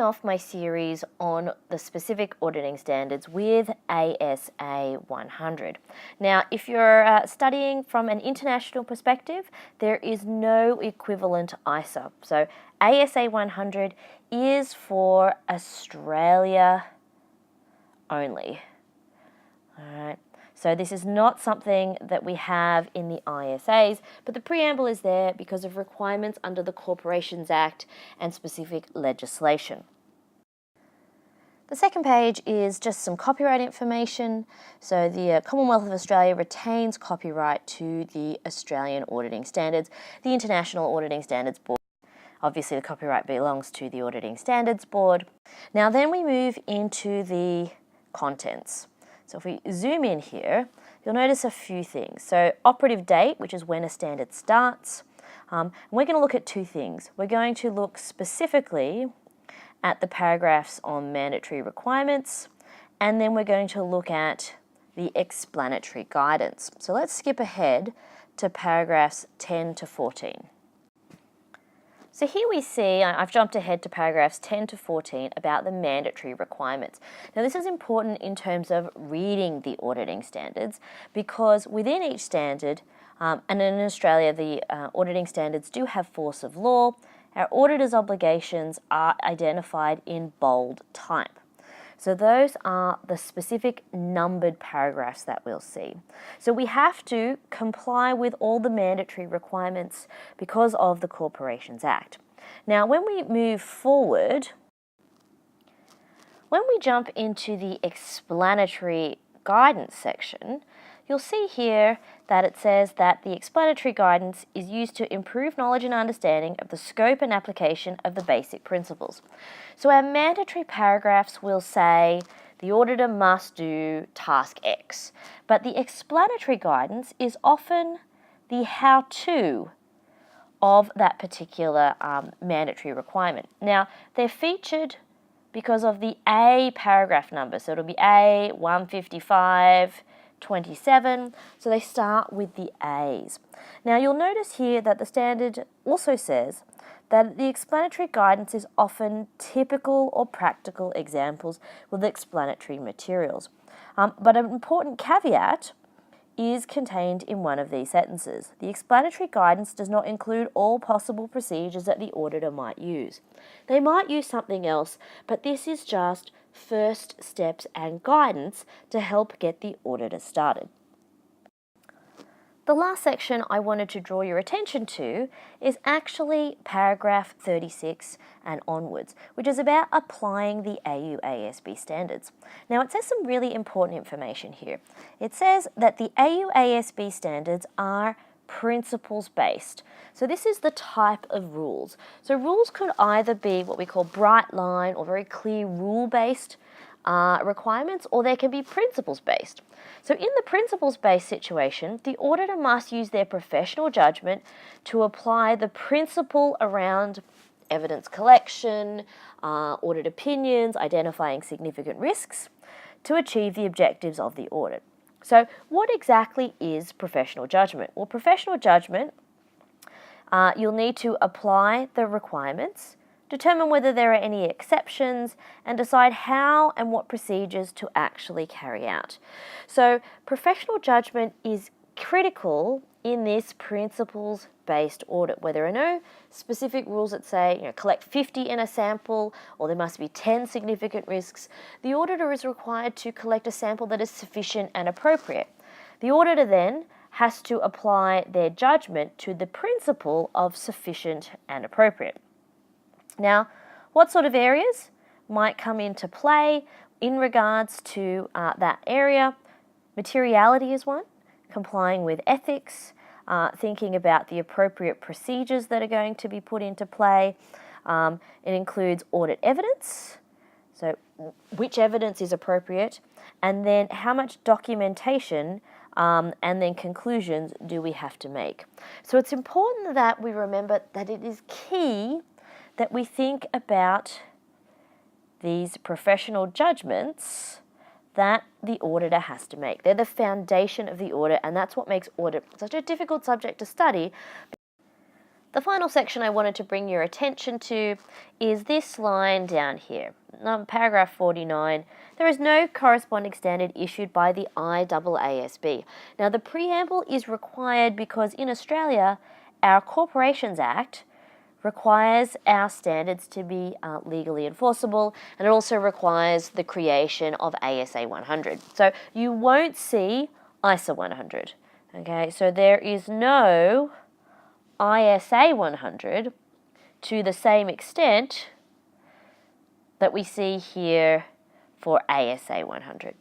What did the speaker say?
off my series on the specific auditing standards with ASA 100. Now, if you're studying from an international perspective, there is no equivalent ISA. So ASA 100 is for Australia only. All right. So this is not something that we have in the ISAs, but the preamble is there because of requirements under the Corporations Act and specific legislation. The second page is just some copyright information. So the Commonwealth of Australia retains copyright to the Australian Auditing Standards, the International Auditing Standards Board. Obviously, the copyright belongs to the Auditing Standards Board. Now then we move into the contents. So if we zoom in here, you'll notice a few things. So operative date, which is when a standard starts. And we're going to look at two things. We're going to look specifically at the paragraphs on mandatory requirements, and then we're going to look at the explanatory guidance. So let's skip ahead to paragraphs 10 to 14. So here we see, I've jumped ahead to paragraphs 10 to 14 about the mandatory requirements. Now this is important in terms of reading the auditing standards because within each standard, and in Australia the auditing standards do have force of law, our auditor's obligations are identified in bold type. So those are the specific numbered paragraphs that we'll see. So we have to comply with all the mandatory requirements because of the Corporations Act. Now, when we move forward, when we jump into the explanatory guidance section, you'll see here that it says that the explanatory guidance is used to improve knowledge and understanding of the scope and application of the basic principles. So our mandatory paragraphs will say the auditor must do task X, but the explanatory guidance is often the how-to of that particular mandatory requirement. Now, they're featured because of the A paragraph number, so it'll be A 155, 27, so they start with the A's. Now you'll notice here that the standard also says that the explanatory guidance is often typical or practical examples with explanatory materials. But an important caveat is contained in one of these sentences. The explanatory guidance does not include all possible procedures that the auditor might use. They might use something else, but this is just first steps and guidance to help get the auditor started. The last section I wanted to draw your attention to is actually paragraph 36 and onwards, which is about applying the AUASB standards. Now it says some really important information here. It says that the AUASB standards are principles-based. So this is the type of rules. So rules could either be what we call bright line or very clear rule-based requirements, or they can be principles-based. So in the principles-based situation, the auditor must use their professional judgment to apply the principle around evidence collection, audit opinions, identifying significant risks to achieve the objectives of the audit. So what exactly is professional judgment? Well, professional judgment, you'll need to apply the requirements, determine whether there are any exceptions, and decide how and what procedures to actually carry out. So professional judgment is critical in this principles-based audit, where there are no specific rules that say, collect 50 in a sample, or there must be 10 significant risks. The auditor is required to collect a sample that is sufficient and appropriate. The auditor then has to apply their judgment to the principle of sufficient and appropriate. Now, what sort of areas might come into play in regards to that area? Materiality is one, complying with ethics, thinking about the appropriate procedures that are going to be put into play. It includes audit evidence, so which evidence is appropriate, and then how much documentation and then conclusions do we have to make. So it's important that we remember that it is key that we think about these professional judgments that the auditor has to make. They're the foundation of the audit, and that's what makes audit such a difficult subject to study. The final section I wanted to bring your attention to is this line down here, paragraph 49. There is no corresponding standard issued by the AUASB. Now, the preamble is required because in Australia, our Corporations Act requires our standards to be legally enforceable, and it also requires the creation of ASA 100. So you won't see ISA 100. Okay, so there is no ISA 100 to the same extent that we see here for ASA 100.